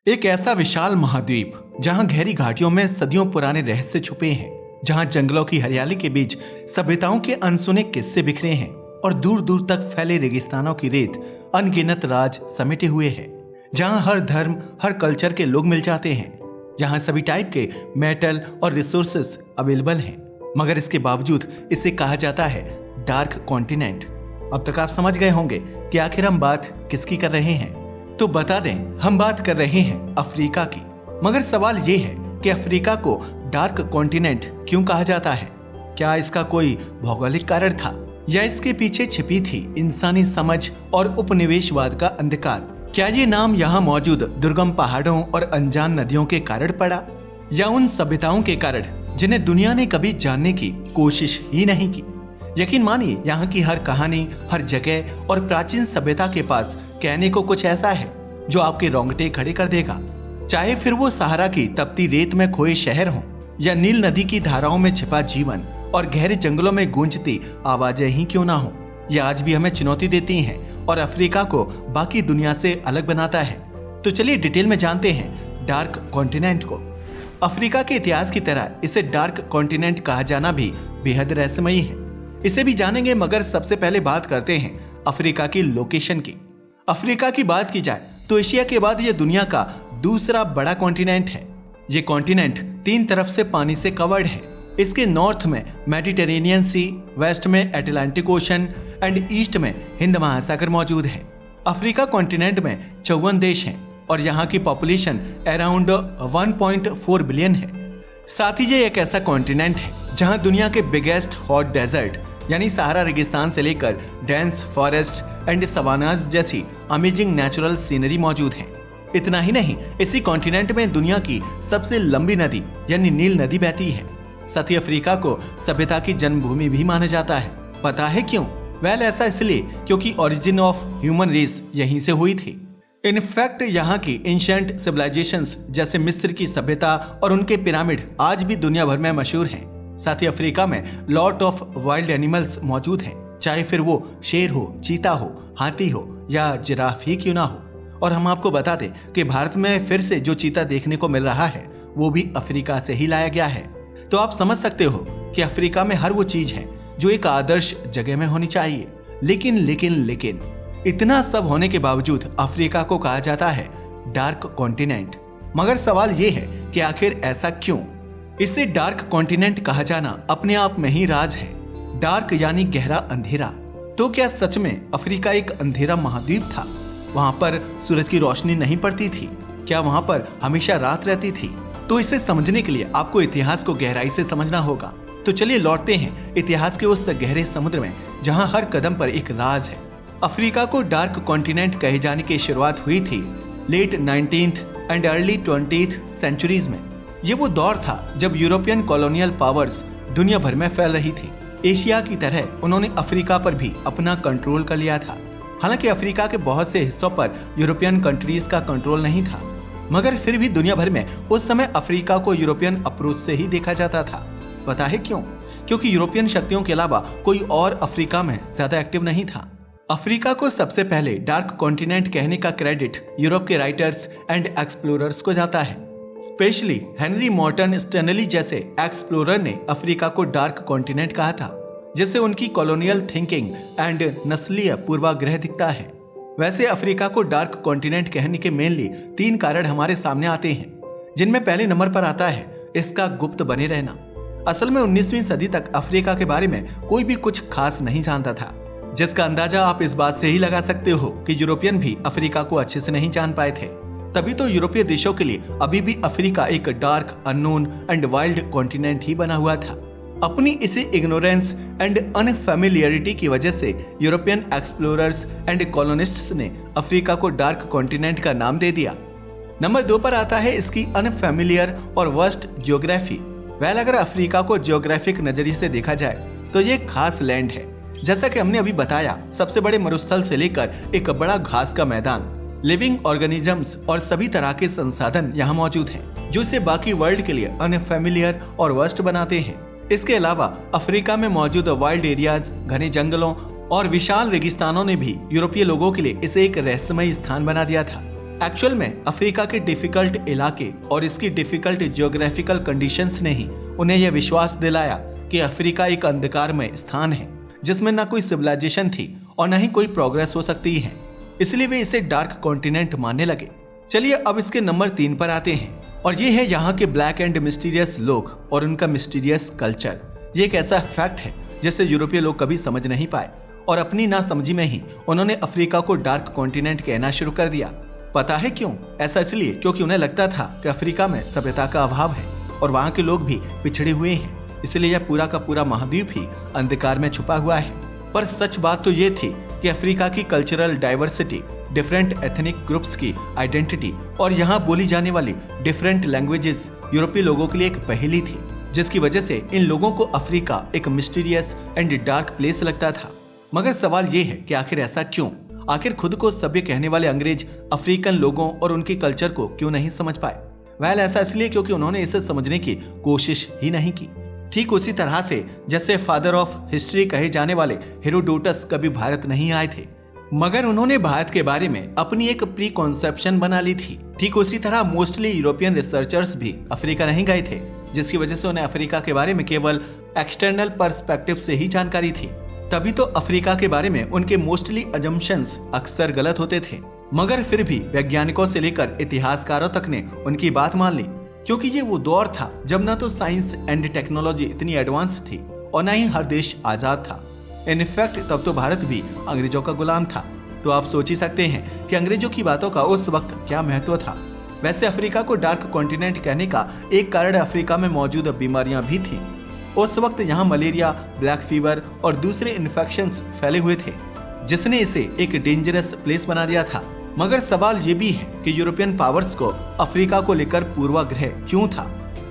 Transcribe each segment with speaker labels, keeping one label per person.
Speaker 1: एक ऐसा विशाल महाद्वीप जहां गहरी घाटियों में सदियों पुराने रहस्य छुपे हैं, जहां जंगलों की हरियाली के बीच सभ्यताओं के अनसुने किस्से बिखरे हैं और दूर दूर तक फैले रेगिस्तानों की रेत अनगिनत राज समेटे हुए है, जहां हर धर्म हर कल्चर के लोग मिल जाते हैं, जहां सभी टाइप के मेटल और रिसोर्सेस अवेलेबल हैं, मगर इसके बावजूद इसे कहा जाता है डार्क कॉन्टिनेंट। अब तक आप समझ गए होंगे कि आखिर हम बात किसकी कर रहे हैं। तो बता दें, हम बात कर रहे हैं अफ्रीका की। मगर सवाल ये है कि अफ्रीका को डार्क कॉन्टिनेंट क्यों कहा जाता है? क्या इसका कोई भौगोलिक कारण था या इसके पीछे छिपी थी इंसानी समझ और उपनिवेशवाद का अंधकार? क्या ये नाम यहाँ मौजूद दुर्गम पहाड़ों और अनजान नदियों के कारण पड़ा, या उन सभ्यताओं के कारण जिन्हें दुनिया ने कभी जानने की कोशिश ही नहीं की? यकीन मानिए, यहाँ की हर कहानी, हर जगह और प्राचीन सभ्यता के पास कहने को कुछ ऐसा है जो आपके रोंगटे खड़े कर देगा। चाहे फिर वो सहारा की तपती रेत में खोए शहर हो, या नील नदी की धाराओं में छिपा जीवन और गहरे जंगलों में गूंजती आवाजें ही क्यों ना हो, ये आज भी हमें चुनौती देती हैं और अफ्रीका को बाकी दुनिया से अलग बनाता है। तो चलिए डिटेल में जानते हैं डार्क कॉन्टिनेंट को। अफ्रीका के इतिहास की तरह इसे डार्क कॉन्टिनेंट कहा जाना भी बेहद रहस्यमयी है। इसे भी जानेंगे, मगर सबसे पहले बात करते हैं अफ्रीका की लोकेशन की। अफ्रीका की बात की जाए तो एशिया के बाद यह दुनिया का दूसरा बड़ा कॉन्टिनेंट है। ये कॉन्टिनेंट 3 तरफ से पानी से कवर्ड है। इसके नॉर्थ में मेडिटेरेनियन सी, वेस्ट में अटलांटिक ओशन एंड ईस्ट में हिंद महासागर मौजूद है। अफ्रीका कॉन्टिनेंट में 54 देश हैं और यहाँ की पॉपुलेशन अराउंड 1.4 बिलियन है। साथ ही ये एक ऐसा कॉन्टिनेंट है जहाँ दुनिया के बिगेस्ट हॉट डेजर्ट यानी सहारा रेगिस्तान से लेकर डेंस फॉरेस्ट एंड सवानाज जैसी अमेजिंग नेचुरल सीनरी मौजूद है। इतना ही नहीं, इसी कॉन्टिनेंट में दुनिया की सबसे लंबी नदी यानी नील नदी बहती है। साथ ही अफ्रीका को सभ्यता की जन्मभूमि भी माना जाता है। पता है क्यों? वेल, ऐसा इसलिए क्योंकि ओरिजिन ऑफ ह्यूमन रेस यहीं से हुई थी। इनफैक्ट यहाँ की एंशिएंट सिविलाइजेशंस जैसे मिस्र की सभ्यता और उनके पिरामिड आज भी दुनिया भर में मशहूर हैं। साथ ही अफ्रीका में लॉट ऑफ वाइल्ड एनिमल्स मौजूद हैं, चाहे फिर वो शेर हो, चीता हो, हाथी हो या जिराफ ही क्यों ना हो। और हम आपको बता दें कि भारत में फिर से जो चीता देखने को मिल रहा है वो भी अफ्रीका से ही लाया गया है। तो आप समझ सकते हो कि अफ्रीका में हर वो चीज है जो एक आदर्श जगह में होनी चाहिए। लेकिन इतना सब होने के बावजूद अफ्रीका को कहा जाता है डार्क कॉन्टिनेंट। मगर सवाल ये है कि आखिर ऐसा क्यों? इसे डार्क कॉन्टिनेंट कहा जाना अपने आप में ही राज है। डार्क यानी गहरा अंधेरा। तो क्या सच में अफ्रीका एक अंधेरा महाद्वीप था? वहां पर सूरज की रोशनी नहीं पड़ती थी? क्या वहां पर हमेशा रात रहती थी? तो इसे समझने के लिए आपको इतिहास को गहराई से समझना होगा। तो चलिए लौटते हैं इतिहास के उस गहरे समुद्र में जहां हर कदम पर एक राज है। अफ्रीका को डार्क कॉन्टिनेंट कहे जाने की शुरुआत हुई थी late 19th and early 20th centuries में। ये वो दौर था जब यूरोपियन कॉलोनियल पावर्स दुनिया भर में फैल रही थी। एशिया की तरह उन्होंने अफ्रीका पर भी अपना कंट्रोल कर लिया था। हालांकि अफ्रीका के बहुत से हिस्सों पर यूरोपियन कंट्रीज का कंट्रोल नहीं था, मगर फिर भी दुनिया भर में उस समय अफ्रीका को यूरोपियन अप्रोच से ही देखा जाता था। पता है क्यों? क्योंकि यूरोपियन शक्तियों के अलावा कोई और अफ्रीका में ज्यादा एक्टिव नहीं था। अफ्रीका को सबसे पहले डार्क कॉन्टिनेंट कहने का क्रेडिट यूरोप के राइटर्स एंड एक्सप्लोरर्स को जाता है। स्पेशली हेनरी मॉर्टन स्टैनली जैसे एक्सप्लोरर ने अफ्रीका को डार्क कॉन्टिनेंट कहा था, जिससे उनकी कॉलोनियल थिंकिंग एंड नस्लीय पूर्वाग्रह दिखता है। वैसे अफ्रीका को डार्क कॉन्टिनेंट कहने के मेनली 3 कारण हमारे सामने आते हैं, जिनमें पहले नंबर पर आता है इसका गुप्त बने रहना। असल में 19वीं सदी तक अफ्रीका के बारे में कोई भी कुछ खास नहीं जानता था, जिसका अंदाजा आप इस बात से ही लगा सकते हो कि यूरोपियन भी अफ्रीका को अच्छे से नहीं जान पाए थे। तभी तो यूरोपीय देशों के लिए अभी भी अफ्रीका एक dark, unknown and wild continent ही बना हुआ था। अपनी इसी इग्नोरेंस एंड अनफैमिलियरिटी की वजह से यूरोपियन एक्सप्लोरर्स एंड कॉलोनिस्ट्स ने अफ्रीका को डार्क कॉन्टिनेंट का नाम दे दिया। नंबर 2 पर आता है इसकी अनफैमिलियर और वर्स्ट ज्योग्राफी। वेल, अगर अफ्रीका को ज्योग्राफिक नजरिए से देखा जाए तो ये खास लैंड है। जैसा कि हमने अभी बताया, सबसे बड़े मरुस्थल से लेकर एक बड़ा घास का मैदान, लिविंग ऑर्गेनिजम्स और सभी तरह के संसाधन यहाँ मौजूद हैं, जो इसे बाकी वर्ल्ड के लिए अनफैमिलियर और वर्स्ट बनाते हैं। इसके अलावा अफ्रीका में मौजूद वाइल्ड एरियाज, घने जंगलों और विशाल रेगिस्तानों ने भी यूरोपीय लोगों के लिए इसे एक रहस्यमय स्थान बना दिया था। एक्चुअल में अफ्रीका के डिफिकल्ट इलाके और इसकी डिफिकल्ट जियोग्राफिकल कंडीशंस ने ही उन्हें यह विश्वास दिलाया कि अफ्रीका एक अंधकारमय स्थान है जिसमें ना कोई सिविलाइजेशन थी और ना ही कोई प्रोग्रेस हो सकती है। इसलिए वे इसे डार्क कॉन्टिनेंट मानने लगे। चलिए अब इसके नंबर 3 पर आते हैं और ये है यहाँ के ब्लैक एंड मिस्टीरियस लोग और उनका मिस्टीरियस कल्चर। ये एक ऐसा फैक्ट है जिसे यूरोपीय लोग कभी समझ नहीं पाए और अपनी नासमझी में ही उन्होंने अफ्रीका को डार्क कॉन्टिनेंट कहना शुरू कर दिया। पता है क्यों? ऐसा इसलिए क्योंकि उन्हें लगता था कि अफ्रीका में सभ्यता का अभाव है और वहाँ के लोग भी पिछड़े हुए हैं, इसलिए यह पूरा का पूरा महाद्वीप ही अंधकार में छुपा हुआ है। पर सच बात तो ये थी कि अफ्रीका की cultural diversity, different ethnic groups की आइडेंटिटी और यहाँ बोली जाने वाली डिफरेंट लैंग्वेजेस यूरोपीय लोगों के लिए एक पहेली थी, जिसकी वजह से इन लोगों को अफ्रीका एक मिस्टीरियस एंड डार्क प्लेस लगता था। मगर सवाल ये है कि आखिर ऐसा क्यों? आखिर खुद को सभ्य कहने वाले अंग्रेज अफ्रीकन लोगों और उनके कल्चर को क्यों नहीं समझ पाए? वेल, ऐसा इसलिए क्योंकि उन्होंने इसे समझने की कोशिश ही नहीं की। ठीक उसी तरह से जैसे फादर ऑफ हिस्ट्री कहे जाने वाले हेरोडोटस कभी भारत नहीं आए थे, मगर उन्होंने भारत के बारे में अपनी एक प्री कॉन्सेप्शन बना ली थी। ठीक उसी तरह मोस्टली यूरोपियन रिसर्चर्स भी अफ्रीका नहीं गए थे, जिसकी वजह से उन्हें अफ्रीका के बारे में केवल एक्सटर्नल पर्सपेक्टिव से ही जानकारी थी। तभी तो अफ्रीका के बारे में उनके मोस्टली अजम्पशंस अक्सर गलत होते थे, मगर फिर भी वैज्ञानिकों से लेकर इतिहासकारों तक ने उनकी बात मान ली, क्योंकि ये वो दौर था जब ना तो साइंस एंड टेक्नोलॉजी इतनी एडवांस थी और ना ही हर देश आजाद था। इनफैक्ट तब तो भारत भी अंग्रेजों का गुलाम था। तो आप सोच ही सकते हैं कि अंग्रेजों की बातों का उस वक्त क्या महत्व था। वैसे अफ्रीका को डार्क कॉन्टिनेंट कहने का एक कारण अफ्रीका में मौजूद बीमारियां भी थी। उस वक्त यहाँ मलेरिया, ब्लैक फीवर और दूसरे इन्फेक्शंस फैले हुए थे, जिसने इसे एक डेंजरस प्लेस बना दिया था। मगर सवाल ये भी है कि यूरोपियन पावर्स को अफ्रीका को लेकर पूर्वाग्रह क्यों था?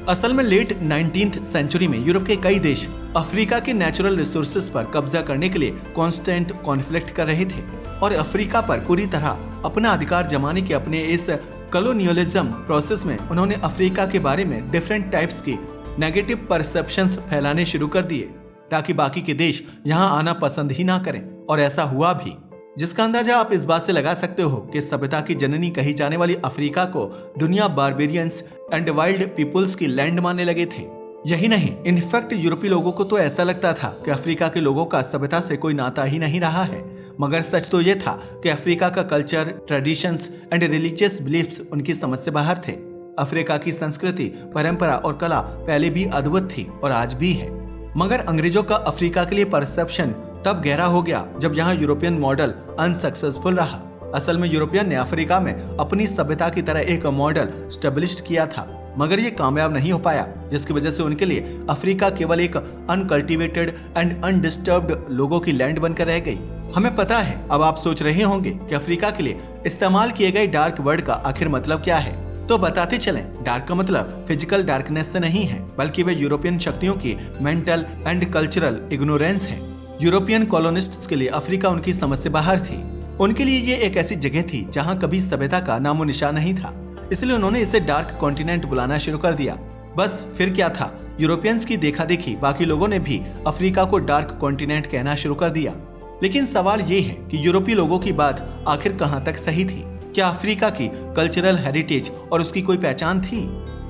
Speaker 1: असल में लेट 19th सेंचुरी में यूरोप के कई देश अफ्रीका के नेचुरल रिसोर्सेज पर कब्जा करने के लिए कांस्टेंट कॉन्फ्लिक्ट कर रहे थे और अफ्रीका पर पूरी तरह अपना अधिकार जमाने के अपने इस कॉलोनियलिज्म प्रोसेस में उन्होंने अफ्रीका के बारे में डिफरेंट टाइप्स की नेगेटिव परसेप्शंस फैलाने शुरू कर दिए ताकि बाकी के देश यहाँ आना पसंद ही ना करें। और ऐसा हुआ भी, जिसका अंदाजा आप इस बात से लगा सकते हो कि सभ्यता की जननी कही जाने वाली अफ्रीका को दुनिया बारबेरियंस एंड वाइल्ड पीपुल्स की लैंड मानने लगे थे। यही नहीं, इनफैक्ट यूरोपीय लोगों को तो ऐसा लगता था कि अफ्रीका के लोगों का सभ्यता से कोई नाता ही नहीं रहा है। मगर सच तो ये था कि अफ्रीका का culture, traditions and religious beliefs उनकी समझ से बाहर थे। अफ्रीका की संस्कृति, परंपरा और कला पहले भी अद्भुत थी और आज भी है। मगर अंग्रेजों का अफ्रीका के लिए परसेप्शन तब गहरा हो गया जब यहाँ यूरोपियन मॉडल अनसक्सेसफुल रहा। असल में यूरोपियन ने अफ्रीका में अपनी सभ्यता की तरह एक मॉडल स्टेब्लिश किया था, मगर ये कामयाब नहीं हो पाया, जिसकी वजह से उनके लिए अफ्रीका केवल एक अनकल्टिवेटेड एंड अनडिस्टर्ब्ड लोगों की लैंड बनकर रह गई। हमें पता है, अब आप सोच रहे होंगे कि अफ्रीका के लिए इस्तेमाल किए गए डार्क वर्ड का आखिर मतलब क्या है। तो बताते चलें, डार्क का मतलब फिजिकल डार्कनेस से नहीं है, बल्कि वे यूरोपियन शक्तियों की मेंटल एंड कल्चरल इग्नोरेंस है। यूरोपियन कॉलोनिस्ट्स के लिए अफ्रीका उनकी समझ से बाहर थी। उनके लिए ये एक ऐसी जगह थी जहाँ कभी सभ्यता का नामो निशान नहीं था, इसलिए उन्होंने इसे डार्क कॉन्टिनेंट बुलाना शुरू कर दिया। बस फिर क्या था, यूरोपियंस की देखा देखी बाकी लोगों ने भी अफ्रीका को डार्क कॉन्टिनेंट कहना शुरू कर दिया। लेकिन सवाल ये है कि यूरोपीय लोगों की बात आखिर कहाँ तक सही थी? क्या अफ्रीका की कल्चरल हेरिटेज और उसकी कोई पहचान थी,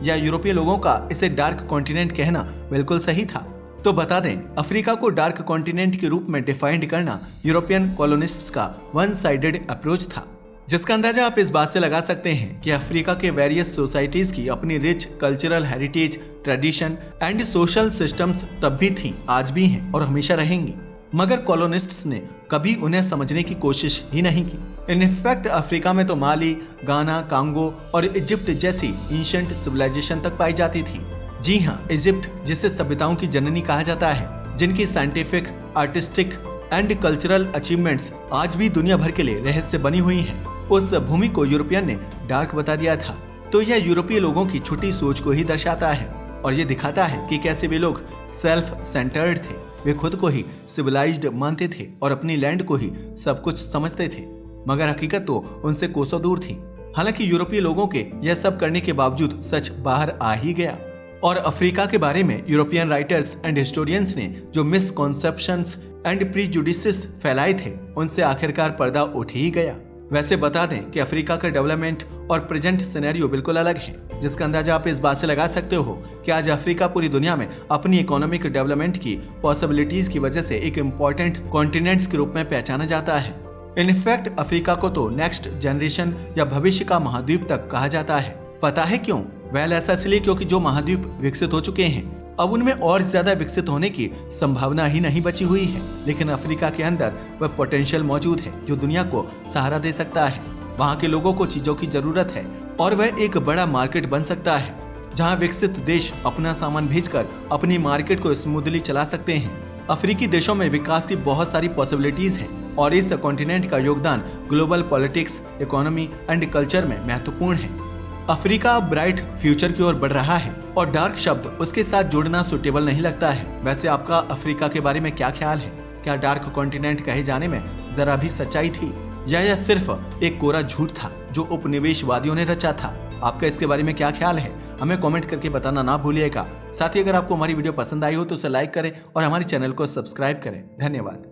Speaker 1: या यूरोपीय लोगों का इसे डार्क कॉन्टिनेंट कहना बिल्कुल सही था? तो बता दें, अफ्रीका को डार्क कॉन्टिनेंट के रूप में डिफाइंड करना यूरोपियन कॉलोनिस्ट्स का वन साइडेड अप्रोच था, जिसका अंदाजा आप इस बात से लगा सकते हैं कि अफ्रीका के वेरियस सोसाइटीज की अपनी rich cultural heritage, tradition and social systems तब भी थी, आज भी हैं और हमेशा रहेंगी। मगर कॉलोनिस्ट्स ने कभी उन्हें समझने की कोशिश ही नहीं की। इनफैक्ट अफ्रीका में तो माली, गाना, कांगो और इजिप्ट जैसी एंशिएंट सिविलाइजेशन तक पाई जाती थी। जी हाँ, इजिप्ट, जिसे सभ्यताओं की जननी कहा जाता है, जिनकी scientific, artistic and cultural achievements आज भी दुनिया भर के लिए रहस्य बनी हुई हैं, उस भूमि को यूरोपियन ने डार्क बता दिया था। तो यह यूरोपीय लोगों की छोटी सोच को ही दर्शाता है और ये दिखाता है कि कैसे वे लोग सेल्फ सेंटर्ड थे। वे खुद को ही सिविलाइज्ड मानते थे और अपनी लैंड को ही सब कुछ समझते थे, मगर हकीकत तो उनसे कोसों दूर थी। हालांकि यूरोपीय लोगों के यह सब करने के बावजूद सच बाहर आ ही गया और अफ्रीका के बारे में यूरोपियन राइटर्स एंड हिस्टोरियंस ने जो मिसकॉन्सेप्शंस एंड प्रीजुडिसेस फैलाए थे, उनसे आखिरकार पर्दा उठ ही गया। वैसे बता दें कि अफ्रीका का डेवलपमेंट और प्रेजेंट सिनेरियो बिल्कुल अलग है, जिसका अंदाजा आप इस बात से लगा सकते हो कि आज अफ्रीका पूरी दुनिया में अपनी इकोनॉमिक डेवलपमेंट की पॉसिबिलिटीज की वजह से एक इम्पोर्टेंट कॉन्टिनेंट्स के रूप में पहचाना जाता है। इनफैक्ट अफ्रीका को तो नेक्स्ट जनरेशन या भविष्य का महाद्वीप तक कहा जाता है। पता है क्यों? वेल ऐसा इसलिए क्योंकि जो महाद्वीप विकसित हो चुके हैं अब उनमें और ज्यादा विकसित होने की संभावना ही नहीं बची हुई है, लेकिन अफ्रीका के अंदर वह पोटेंशियल मौजूद है जो दुनिया को सहारा दे सकता है। वहाँ के लोगों को चीजों की जरूरत है और वह एक बड़ा मार्केट बन सकता है जहाँ विकसित देश अपना सामान भेजकर अपनी मार्केट को स्मूथली चला सकते हैं। अफ्रीकी देशों में विकास की बहुत सारी पॉसिबिलिटीज है और इस कॉन्टिनेंट का योगदान global politics, economy and culture में महत्वपूर्ण है। अफ्रीका ब्राइट फ्यूचर की ओर बढ़ रहा है और डार्क शब्द उसके साथ जोड़ना सुटेबल नहीं लगता है। वैसे आपका अफ्रीका के बारे में क्या ख्याल है? क्या डार्क कॉन्टिनेंट कहे जाने में जरा भी सच्चाई थी या यह सिर्फ एक कोरा झूठ था जो उपनिवेशवादियों ने रचा था? आपका इसके बारे में क्या ख्याल है? हमें कमेंट करके बताना ना भूलिएगा। साथ ही अगर आपको हमारी वीडियो पसंद आई हो तो उसे लाइक करें और हमारे चैनल को सब्सक्राइब करें। धन्यवाद।